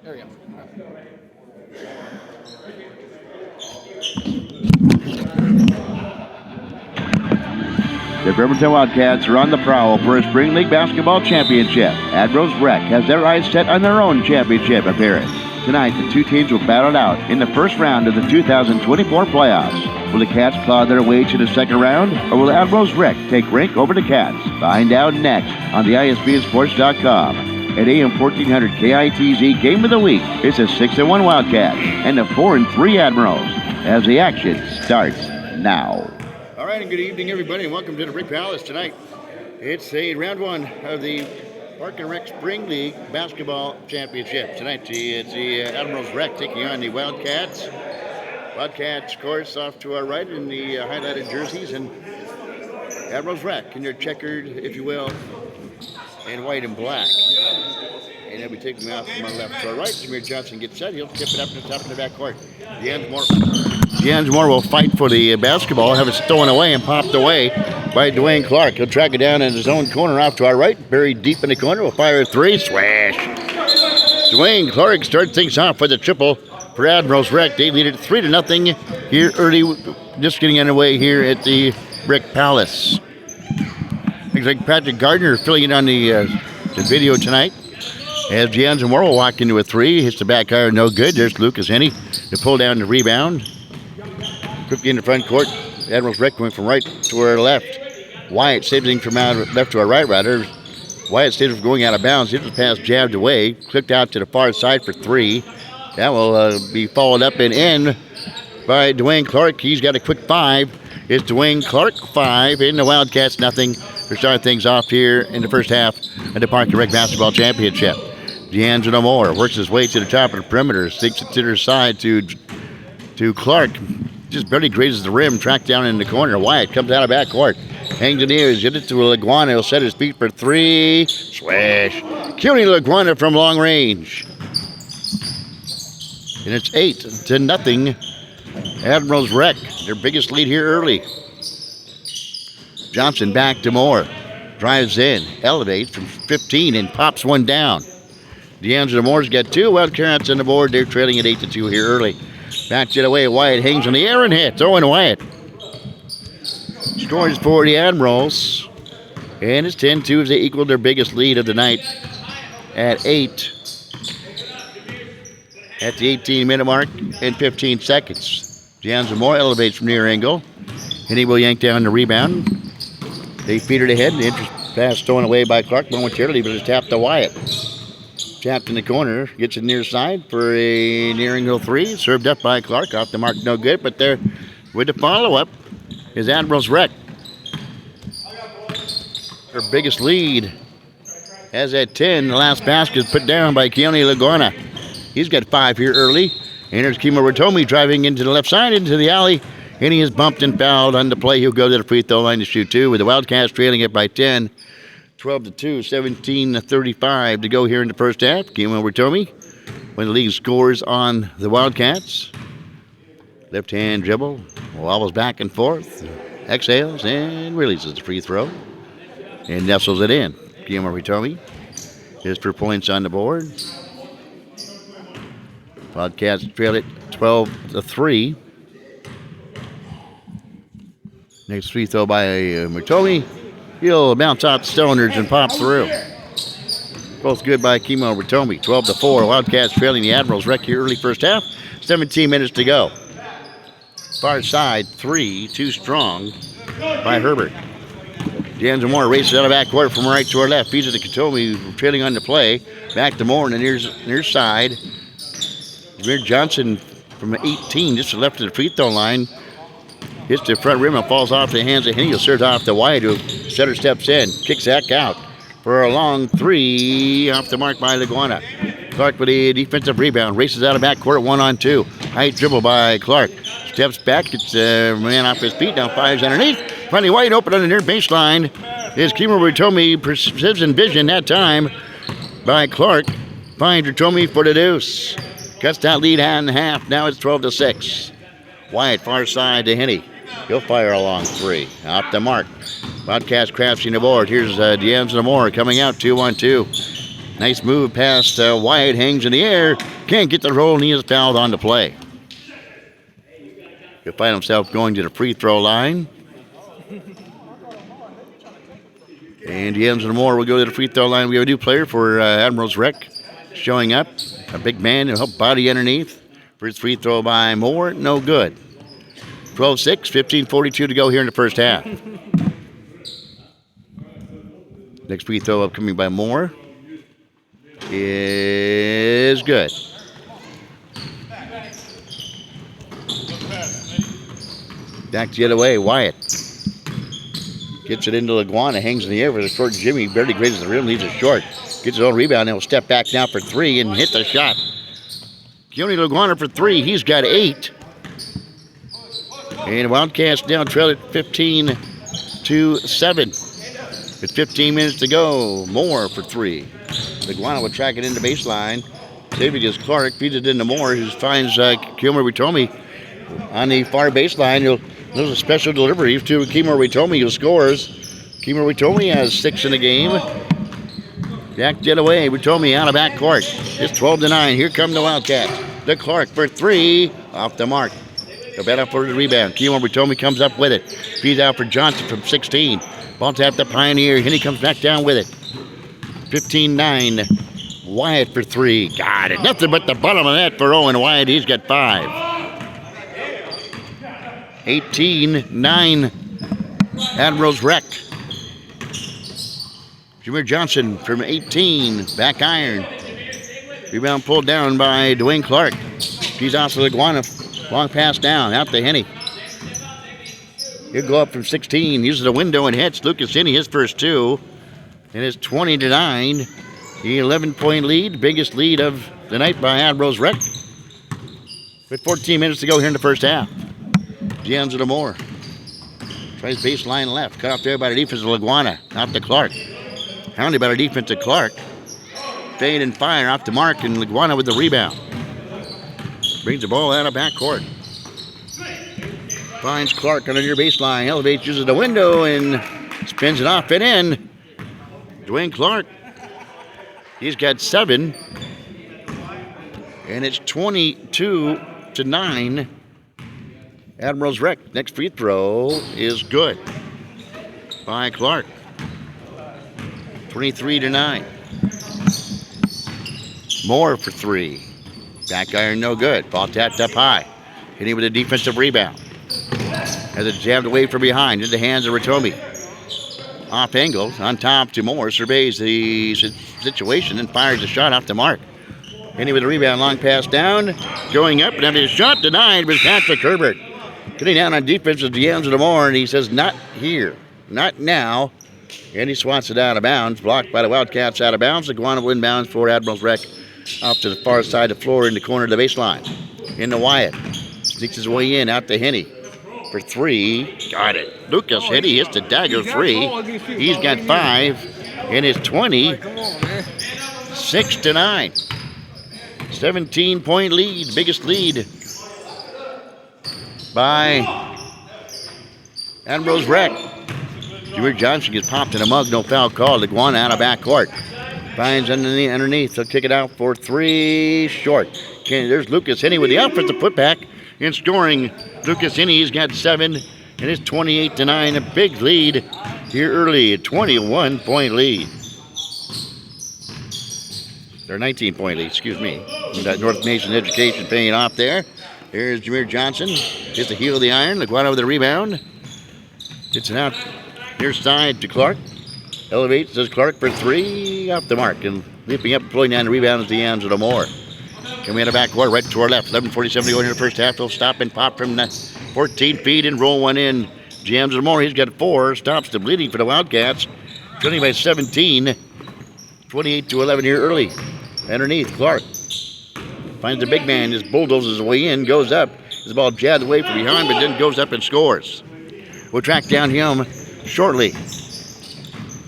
There we go. The Bremerton Wildcats are on the prowl for a Spring League Basketball Championship. Admirals Rec has their eyes set on their own championship appearance. Tonight, the two teams will battle it out in the first round of the 2024 playoffs. Will the Cats claw their way to the second round, or will Admirals Rec take rank over the Cats? Find out next on the ISBSports.com. At AM 1400 KITZ Game of the Week, it's a 6-1 Wildcats and a 4-3 Admirals as the action starts now. All right, and good evening, everybody, and welcome to the Brick Palace tonight. It's a round one of the Park and Rec Spring League Basketball Championship. Tonight, it's the Admirals Rec taking on the Wildcats. Wildcats, of course, off to our right in the highlighted jerseys, and Admirals Rec in their checkered, if you will, and white and black. And they'll be taking off from our left to our right. Jameer Johnson gets set. He'll tip it up to the top of the backcourt. Jans Moore will fight for the basketball, have it stolen away and popped away by Dwayne Clark. He'll track it down in his own corner off to our right. Buried deep in the corner. Will fire a three. Swash. Dwayne Clark starts things off with a triple for Admirals Rec. They lead it 3-0 here early, just getting underway here at the Brick Palace. Looks like Patrick Gardner filling in on the video tonight. As Jans Moore will walk into a three, hits the back iron, no good. There's Lucas Henney to pull down the rebound. Quickly in the front court, Admirals Rec going from right to our left. Wyatt saves him from out left to our right, rather. Wyatt saves him from going out of bounds. Hit the pass jabbed away, clipped out to the far side for three. That will be followed up and in by Dwayne Clark. He's got a quick five. It's Dwayne Clark, 5, and the Wildcats, nothing. We're starting things off here in the first half of the Park and Rec Basketball Championship. D'Angelo Moore works his way to the top of the perimeter, sticks it to their side to Clark. Just barely grazes the rim, tracked down in the corner. Wyatt comes out of backcourt, hangs it near, hit it to Laguana. He'll set his feet for three. Swash. Cuny Laguana from long range. And it's 8-0. Admirals Rec, their biggest lead here early. Johnson back to Moore. Drives in, elevates from 15 and pops one down. D'Angelo Moore's got two. Wildcats on the board. They're trailing at 8-2 here early. Backs it away. Wyatt hangs on the air and hits. Owen Wyatt scores for the Admirals. And it's 10-2 as they equal their biggest lead of the night at 8. At the 18-minute mark and 15 seconds. D'Angelo Moore elevates from near angle. And he will yank down the rebound. They feed it ahead. The interest pass stolen away by Clark momentarily, but it's tapped to Wyatt. Tapped in the corner, gets it near side for a near angle three. Served up by Clark, off the mark, no good. But there, with the follow-up, is Admirals Rec. Her biggest lead has at 10. The last basket put down by Keone Laguana. He's got 5 here early. And there's Kimo Ratomi driving into the left side, into the alley. And he is bumped and fouled on the play. He'll go to the free throw line to shoot two, with the Wildcats trailing it by 10. 12-2, 17-35 to go here in the first half. Kimo Ratomi, when the league scores on the Wildcats. Left hand dribble, wobbles back and forth, exhales and releases the free throw. And nestles it in. Kimo Ratomi is for points on the board. Wildcats trail it 12-3. Next free throw by Ratomi. He'll bounce out the cylinders and pop through. Both good by Kimo Ratomi. 12-4. Wildcats trailing the Admirals Rec here early first half. 17 minutes to go. Far side, 3, too strong by Herbert. D'Angelo Moore races out of backcourt from right to our left. Feeds it to Katomi, trailing on the play. Back to Moore on the near side. Jameer Johnson from 18, just to the left of the free throw line. Hits the front rim and falls off the hands of Henney. He'll serve off to Wyatt, who setter steps in. Kicks Zach out for a long three off the mark by Laguana. Clark with a defensive rebound. Races out of backcourt, 1-on-2. High dribble by Clark. Steps back, gets a man off his feet, now fires underneath. Finally wide open on the near baseline. Is Kimo Ratomi, precision vision that time by Clark. Finds Ratomi for the deuce. Cuts that lead in half. Now it's 12-6. Wyatt far side to Henney. He'll fire a long three. Off the mark. Wildcats crashing the board. Here's D'Angelo Moore coming out 2-1-2. Nice move past Wyatt, hangs in the air. Can't get the roll, and he is fouled on the play. He'll find himself going to the free throw line. And Jens and Moore will go to the free throw line. We have a new player for Admirals Rec showing up. A big man who helped body underneath. First free throw by Moore, no good. 12-6, 15:42 to go here in the first half. Next free throw upcoming by Moore is good. Back the other way, Wyatt. Gets it into Laguana, hangs in the air with a short Jimmy. Barely grazes the rim, leaves it short. Gets his own rebound, and he'll step back now for three and hit the shot. Keone Laguana for three, he's got 8. And Wildcats now trail at 15-7. With 15 minutes to go, Moore for three. Laguana will track it into baseline. Saving is Clark, feeds it into Moore, who finds Keone Witomi on the far baseline. There's a special delivery to Keone Witomi, who scores. Keone Witomi has 6 in the game. Back the other way, Witomi out of backcourt. It's 12-9. Here come the Wildcats. The Clark for three, off the mark. The battle for the rebound. Keone Witomi comes up with it. Feeds out for Johnson from 16. Ball tap the Pioneer. Henny comes back down with it. 15-9. Wyatt for three. Got it. Nothing but the bottom of that for Owen Wyatt. He's got 5. 18-9. Admirals Rec. Jameer Johnson from 18. Back iron. Rebound pulled down by Dwayne Clark. He's off to Laguana. Long pass down. Out to Henny. He'll go up from 16. Uses the window and hits. Lucas Henny his first 2. And it's 20-9. The 11-point lead. Biggest lead of the night by Admirals Rec. With 14 minutes to go here in the first half. Jens and Moore. Tries baseline left. Cut off there by the defense of Laguana. Out to Clark. Hounded by the defense of Clark. Fade and fire off the mark, and Laguana with the rebound. Brings the ball out of backcourt. Finds Clark on the near baseline. Elevates, uses the window, and spins it off and in. Dwayne Clark. He's got 7. And it's 22-9. Admirals Rec. Next free throw is good by Clark. 23-9. Moore for three. Back iron, no good. Ball tapped up high. Hitting with a defensive rebound. As it jabbed away from behind into the hands of Witomi. Off angle, on top to Moore. Surveys the situation and fires a shot off the mark. Hitting with a rebound, long pass down. Going up and having a shot denied was Patrick Herbert. Getting down on defense with D'Angelo Moore, and he says, not here, not now. And he swats it out of bounds, blocked by the Wildcats out of bounds. Laguana will inbounds for Admirals Rec off to the far side of the floor in the corner of the baseline. Into Wyatt. Sneaks his way in, out to Henny. For three, got it. Lucas Henny hits the dagger three. He's got 5, and it's 20-6-9. 17-point lead, biggest lead by Admirals Rec. Jameer Johnson gets popped in a mug, no foul call. Laguana out of backcourt. Finds underneath. He'll kick it out for three. Short. There's Lucas Henny with the offensive putback and scoring. Lucas Henny, he's got 7, and it's 28-9. A big lead here early. A 21-point lead. Or 19-point lead, excuse me. We got North Nation Education paying off there. Here's Jameer Johnson. Hits the heel of the iron. Laguana with the rebound. Gets it out near side to Clark. Elevates, does Clark for three. Off the mark. And leaping up, pulling down the rebound is D'Angelo Moore. Coming out of backcourt, right to our left. 11:47 to go into the first half. He'll stop and pop from 14 feet and roll one in. D'Angelo Moore, he's got 4. Stops the bleeding for the Wildcats. Trailing by 17. 28-11 here early. Underneath, Clark. Finds the big man, just bulldozes his way in, goes up. His ball jabbed away from behind, but then goes up and scores. We'll track down him shortly.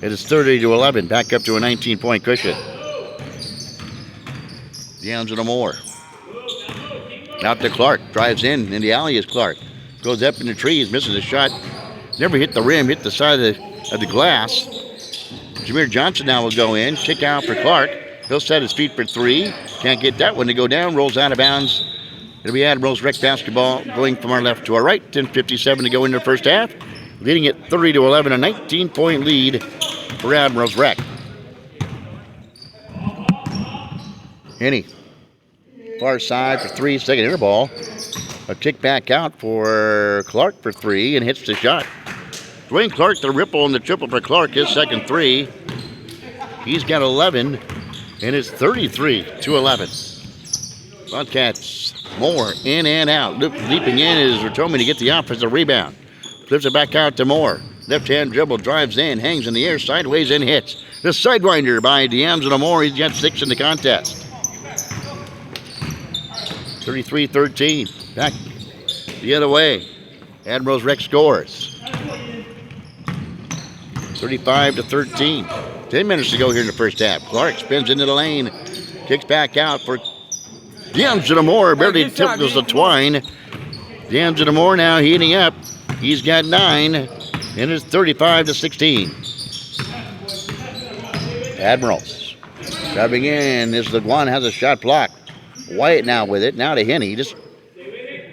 It is 30-11, back up to a 19-point cushion. D'Angelo Moore. Out to Clark, drives in the alley is Clark. Goes up in the trees, misses a shot. Never hit the rim, hit the side of the glass. Jameer Johnson now will go in, kick out for Clark. He'll set his feet for three. Can't get that one to go down. Rolls out of bounds. It'll be Admirals Rec basketball going from our left to our right. 10:57 to go in the first half. Leading it 30-11, a 19-point lead for Admirals Rec. Henny, far side for three, second air ball. A kick back out for Clark for three and hits the shot. Dwayne Clark, the ripple and the triple for Clark, his second three. He's got 11, and it's 33-11. Wildcats, Moore in and out. Leaping in is Ratomi to get the offensive rebound. Flips it back out to Moore. Left-hand dribble, drives in, hangs in the air, sideways, and hits. The sidewinder by D'Angelo Moore. He's got 6 in the contest. 33-13. Back the other way. Admirals Rec scores. 35-13. 10 minutes to go here in the first half. Clark spins into the lane. Kicks back out for D'Angelo Moore. Barely tipples the twine. D'Angelo Moore now heating up. He's got 9. And it's 35-16. Admirals. Driving in as LeGuan has a shot blocked. White now with it. Now to Henny. Just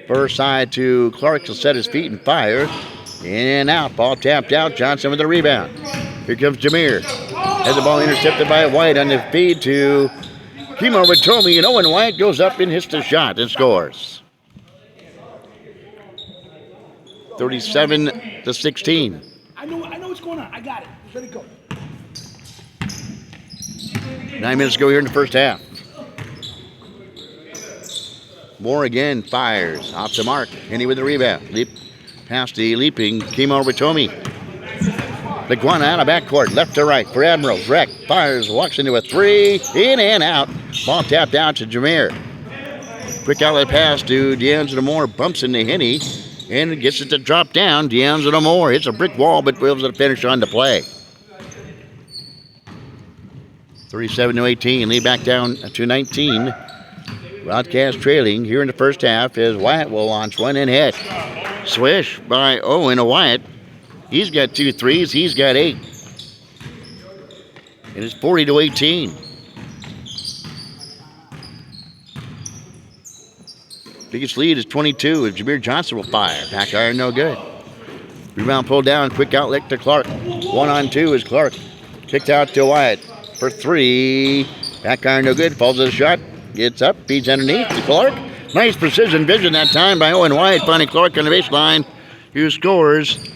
first side to Clark. He'll set his feet and fire. In and out. Ball tapped out. Johnson with the rebound. Here comes Jameer. Has the ball intercepted by White on the feed to Kimo Ratomi. And Owen White goes up and hits the shot and scores. 37-16. I know what's going on. I got it. Let it go. 9 minutes to go here in the first half. Moore again fires. Off the mark. Henny with the rebound. Leap past the leaping Kimo Ratomi. LeGuan out of backcourt. Left to right for Admirals. Rec fires. Walks into a three. In and out. Ball tapped out to Jameer. Quick outlet pass to D'Angelo Moore. Bumps into Henny. And gets it to drop down. D'Angelo Moore hits a brick wall, but was able to finish on the play. 37-18. Lead back down to 19. Wildcats trailing here in the first half as Wyatt will launch one and hit. Swish by Owen Wyatt. He's got 2 threes. He's got 8. And it's 40-18. Biggest lead is 22 as Jameer Johnson will fire. Back iron, no good. Rebound pulled down. Quick outlet to Clark. 1-on-2 is Clark. Kicked out to Wyatt for 3. Back iron, no good. Falls to the shot. Gets up. Feeds underneath to Clark. Nice precision vision that time by Owen Wyatt. Finding Clark on the baseline. Who scores.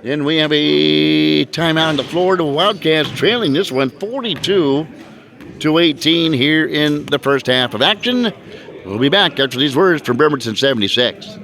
Then we have a timeout on the floor. The Wildcats trailing this one 42-18 here in the first half of action. We'll be back after these words from Bremerton 76.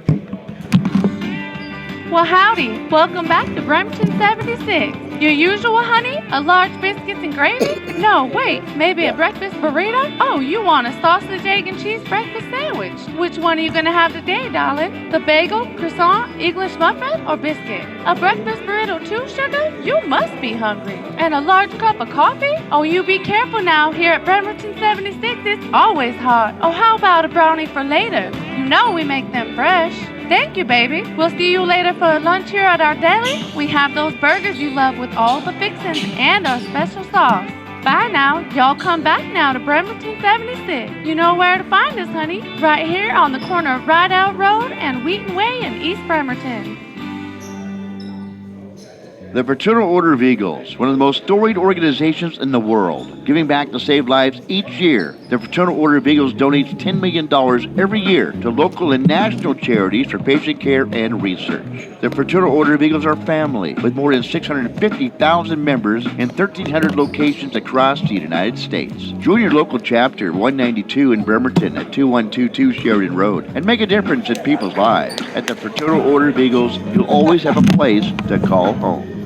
Well, howdy. Welcome back to Bremerton 76. Your usual, honey? A large biscuits and gravy? No, wait. Maybe a breakfast burrito? Oh, you want a sausage, egg, and cheese breakfast sandwich. Which one are you going to have today, darling? The bagel, croissant, English muffin, or biscuit? A breakfast burrito too, sugar? You must be hungry. And a large cup of coffee? Oh, you be careful now. Here at Bremerton 76, it's always hot. Oh, how about a brownie for later? You know we make them fresh. Thank you, baby. We'll see you later for lunch here at our deli. We have those burgers you love with all the fixings and our special sauce. Bye now. Y'all come back now to Bremerton 76. You know where to find us, honey. Right here on the corner of Rideout Road and Wheaton Way in East Bremerton. The Fraternal Order of Eagles, one of the most storied organizations in the world, giving back to save lives each year. The Fraternal Order of Eagles donates $10 million every year to local and national charities for patient care and research. The Fraternal Order of Eagles are family, with more than 650,000 members in 1,300 locations across the United States. Join your local chapter, 192 in Bremerton at 2122 Sheridan Road, and make a difference in people's lives. At the Fraternal Order of Eagles, you'll always have a place to call home.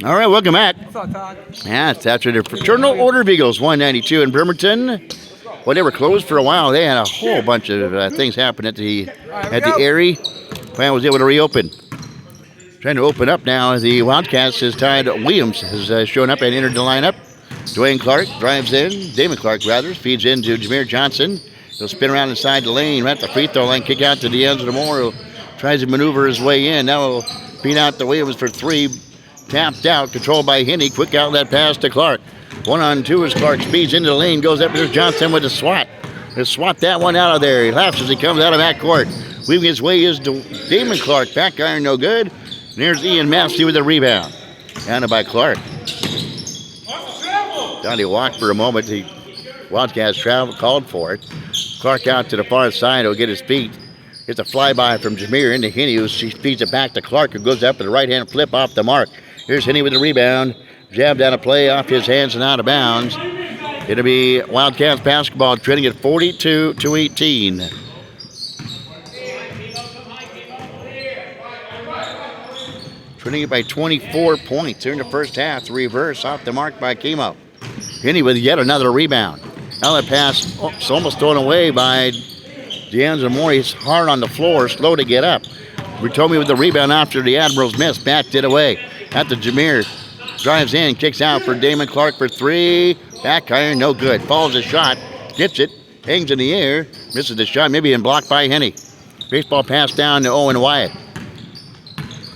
All right, welcome back. What's up, Todd? Yeah, it's after the Fraternal Order of Eagles, 192 in Bremerton. Well, they were closed for a while. They had a whole bunch of things happen at the Airy. Plan was able to reopen. Trying to open up now. The Wildcats has tied. Williams has shown up and entered the lineup. Dwayne Clark drives in. Damon Clark, rather, feeds into Jameer Johnson. He'll spin around inside the lane, right at the free throw line, kick out to D'Angelo Moore, who tries to maneuver his way in. Now he'll beat out the Williams for 3. Tapped out, controlled by Henny. Quick outlet pass to Clark. 1-on-2 as Clark speeds into the lane, goes up to Johnson with a swat. He'll swat that one out of there. He laughs as he comes out of backcourt. Weaving his way is Damon Clark. Back iron, no good. And there's Ian Massey with a rebound. Downed by Clark. Down he walked for a moment. The Wildcats travel called for it. Clark out to the far side. He'll get his feet. It's a flyby from Jameer into Hinney, who feeds it back to Clark, who goes up with a right-hand flip off the mark. Here's Hinney with the rebound. Jab down a play off his hands and out of bounds. It'll be Wildcats basketball trending at 42-18. Trending it by 24 points here in the first half. The reverse off the mark by Kimo. Hinney with yet another rebound. Outlet pass almost thrown away by D'Angelo Moore. He's hard on the floor, slow to get up. Ritomi with the rebound after the Admirals miss. Backed it away. At the Jameer. Drives in, kicks out for Damon Clark for three. Back iron, no good. Falls a shot, gets it, hangs in the air, misses the shot, maybe in blocked by Hinney. Baseball pass down to Owen Wyatt.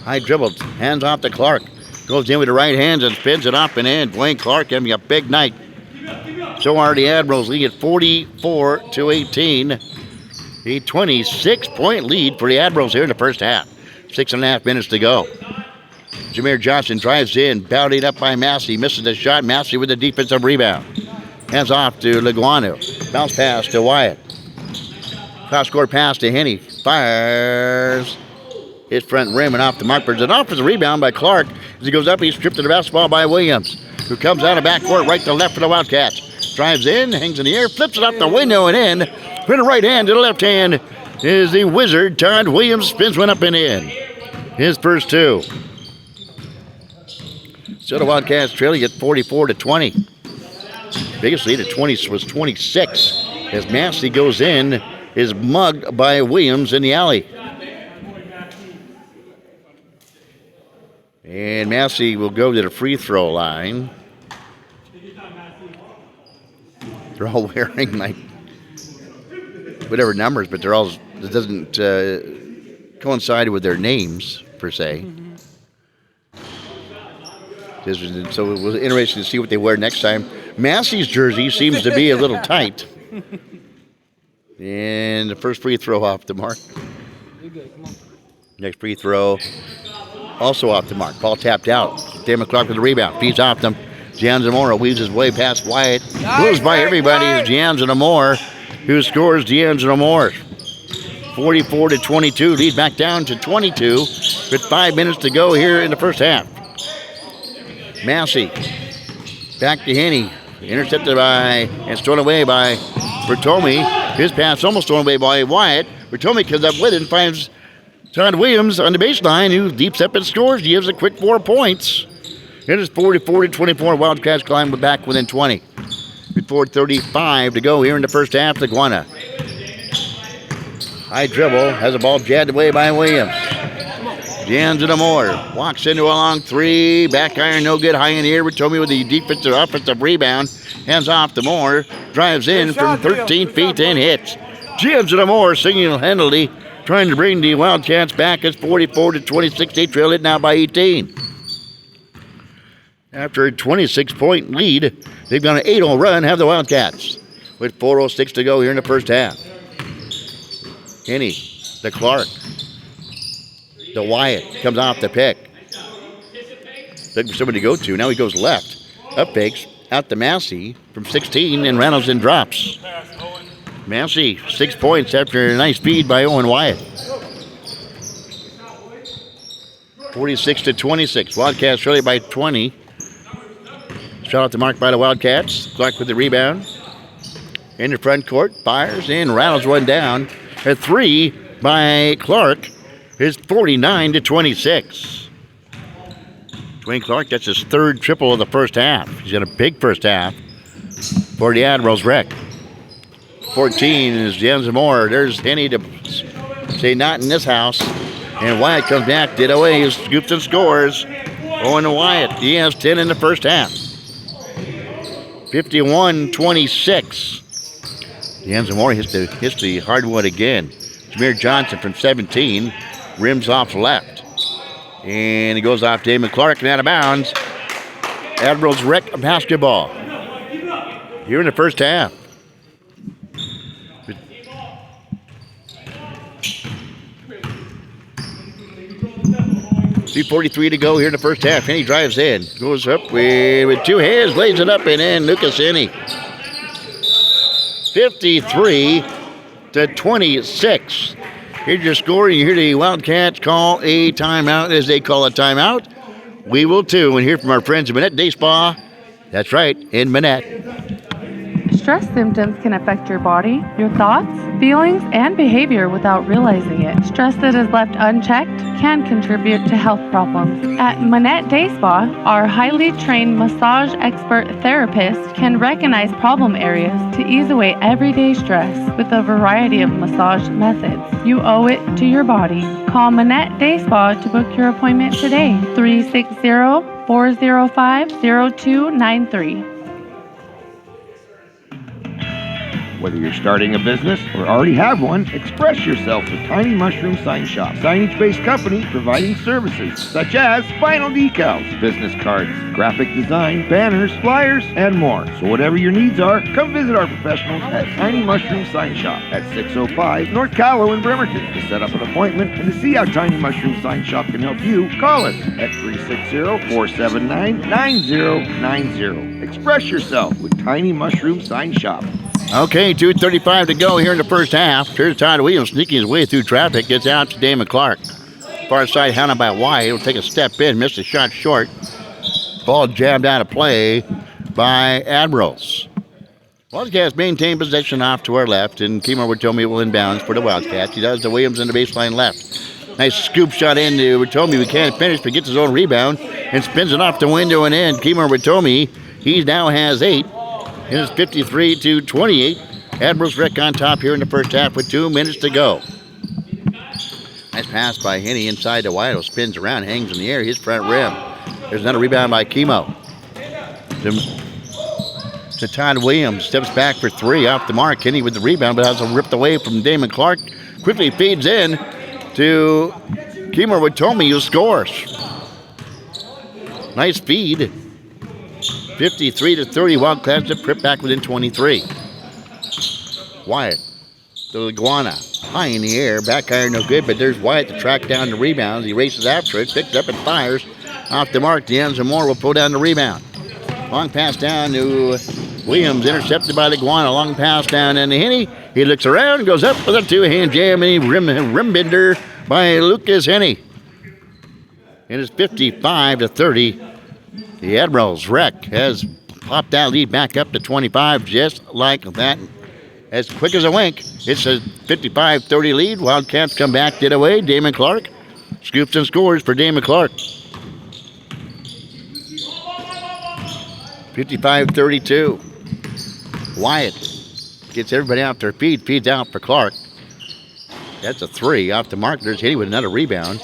High dribbled, hands off to Clark. Goes in with the right hands and spins it up and in. Dwayne Clark having a big night. So are the Admirals, lead at 44-18. A 26-point lead for the Admirals here in the first half. 6.5 minutes to go. Jameer Johnson drives in, bounded up by Massey, misses the shot. Massey with the defensive rebound. Hands off to Leguano. Bounce pass to Wyatt. Cross-court pass to Hinney. Fires. His front rim and off the mark. But it's an offensive rebound by Clark. As he goes up, he's stripped of the basketball by Williams, who comes out of backcourt right to left for the Wildcats. Drives in, hangs in the air, flips it up the window and in. From the right hand to the left hand is the wizard, Todd Williams. Spins one up and in. His first two. So the Wildcats trailing at 44-20. Biggest lead at 20 was 26. As Massey goes in, is mugged by Williams in the alley. And Massey will go to the free throw line. They're all wearing like whatever numbers, but they're all, it doesn't coincide with their names per se. So it was interesting to see what they wear next time. Massey's jersey seems to be a little tight. And the first free throw off the mark. Next free throw also off the mark. Ball tapped out. Damon Clark with the rebound. Feeds off them. D'Angelo Moore weaves his way past Wyatt. Moves by everybody is D'Angelo Moore, who scores D'Angelo Moore. 44-22. Lead back down to 22 with 5 minutes to go here in the first half. Massey back to Hinney. Intercepted by and stolen away by Bertomi. His pass almost stolen away by Wyatt. Bertomi comes up with it and finds Todd Williams on the baseline, who deeps up and scores. He gives a quick 4 points. It is 44-24. Wildcats climb back within 20. With 4:35 to go here in the first half. The Guana. High dribble. Has the ball jabbed away by Williams. D'Angelo Moore walks into a long three. Back iron, no good. High in the air. Bertomi with the defensive offensive rebound. Hands off to Moore. Drives in from 13 feet and hits. D'Angelo Moore single-handedly trying to bring the Wildcats back. It's 44-26. They trail it now by 18. After a 26-point lead, they've got an 8-0 run, have the Wildcats. With 4:06 to go here in the first half. Hinney, the Clark. The Wyatt comes off the pick. Looking for somebody to go to. Now he goes left. Up fakes. Out to Massey from 16 and Reynolds and drops. Massey, 6 points after a nice feed by Owen Wyatt. 46-26. Wildcats trailing by 20. Shot off the mark by the Wildcats. Clark with the rebound. In the front court. Fires and rattles one down. A three by Clark is 49-26. Dwayne Clark, that's his third triple of the first half. He's got a big first half for the Admirals wreck. 14 is D'Angelo Moore. There's Hinney to say not in this house. And Wyatt comes back, did away, he scoops and scores. Owen Wyatt, he has 10 in the first half. 51-26. D'Angelo Moore hits the hardwood again. Jameer Johnson from 17, rims off left. And he goes off Damon Clark and out of bounds. Admirals wreck basketball. here in the first half. 2:43 to go here in the first half. Henny drives in, goes up with two hands, lays it up and in. Lucas Henny. 53-26. Here's your score. You hear the Wildcats call a timeout. As they call a timeout, we will too. And hear from our friends at Manette Day Spa. That's right, in Manette. Stress symptoms can affect your body, your thoughts, feelings, and behavior without realizing it. Stress that is left unchecked can contribute to health problems. At Manette Day Spa, our highly trained massage expert therapist can recognize problem areas to ease away everyday stress with a variety of massage methods. You owe it to your body. Call Manette Day Spa to book your appointment today. 360-405-0293. Whether you're starting a business or already have one, express yourself with Tiny Mushroom Sign Shop. Signage-based company providing services such as vinyl decals, business cards, graphic design, banners, flyers, and more. So whatever your needs are, come visit our professionals at Tiny Mushroom Sign Shop at 605 North Callow in Bremerton. To set up an appointment and to see how Tiny Mushroom Sign Shop can help you, call us at 360-479-9090. Express yourself with Tiny Mushroom Sign Shop. Okay, 2:35 to go here in the first half. Here's Todd Williams sneaking his way through traffic. Gets out to Damon Clark. Far side hounded by Wyatt. He'll take a step in, missed a shot short. Ball jabbed out of play by Admirals. Wildcats maintain possession off to our left, and Kemar Watomi will inbounds for the Wildcats. He does the Williams in the baseline left. Nice scoop shot into Watomi. We can't finish, but gets his own rebound and spins it off the window and in. Kemar Watomi, he now has 8. It is 53-28. Admirals Rec on top here in the first half with 2 minutes to go. Nice pass by Henny inside to Wyatt. Spins around, hangs in the air, his front rim. There's another rebound by Kemo. To Todd Williams. Steps back for 3 off the mark. Henny with the rebound, but has it ripped away from Damon Clark. Quickly feeds in to Kemo Watomi, who scores. Nice feed. 53-30. Wildcats have tripped back within 23. Wyatt, the Iguana, high in the air. Back iron no good, but there's Wyatt to track down the rebound. He races after it, picks up and fires. Off the mark, D'Anza Moore will pull down the rebound. Long pass down to Williams, intercepted by the Iguana. Long pass down into Henny. He looks around, goes up with a 2-hand jam, and he rim bender by Lucas Henny. It is 55-30. The Admirals Rec has popped that lead back up to 25 just like that. As quick as a wink, it's a 55-30 lead. Wildcats come back, get away. Damon Clark scoops and scores for Damon Clark. 55-32. Wyatt gets everybody off their feet, feeds out for Clark. That's a 3 off the mark. There's Hitty with another rebound.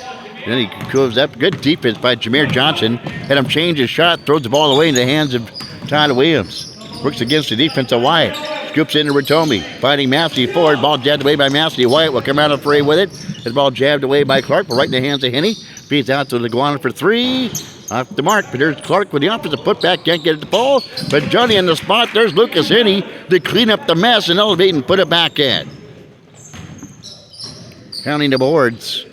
Then he goes up. Good defense by Jameer Johnson. Had him change his shot, throws the ball away in the hands of Todd Williams. Works against the defense of Wyatt. Scoops into Ratomi. Fighting Massey forward. Ball jabbed away by Massey. Wyatt will come out of the fray with it. His ball jabbed away by Clark, but right in the hands of Henny. Feeds out to Iguana for 3. Off the mark, but there's Clark with the offensive putback. Can't get it the ball. But Johnny in the spot. There's Lucas Henny to clean up the mess and elevate and put it back in. Counting the boards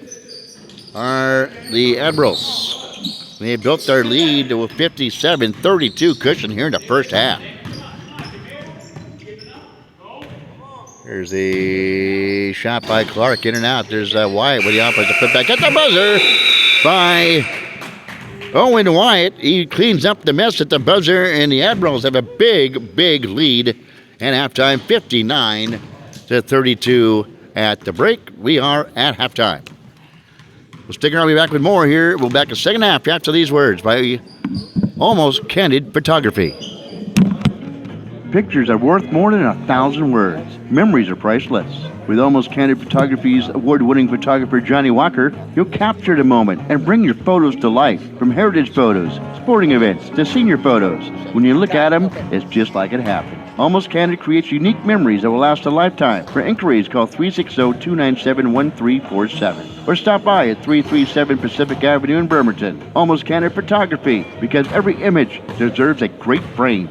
are the Admirals. They built their lead to a 57-32 cushion here in the first half. There's a shot by Clark, in and out. There's Wyatt with the offensive putback at the buzzer by Owen Wyatt. He cleans up the mess at the buzzer, and the Admirals have a big, big lead. And halftime, 59-32 at the break. We are at halftime. We'll stick around. We'll be back with more here. We'll be back in the second half after these words by Almost Candid Photography. Pictures are worth more than 1,000 words. Memories are priceless. With Almost Candid Photography's award-winning photographer Johnny Walker, you'll capture the moment and bring your photos to life. From heritage photos, sporting events, to senior photos. When you look at them, it's just like it happened. Almost Candid creates unique memories that will last a lifetime. For inquiries, call 360-297-1347 or stop by at 337 Pacific Avenue in Bremerton. Almost Candid Photography, because every image deserves a great frame.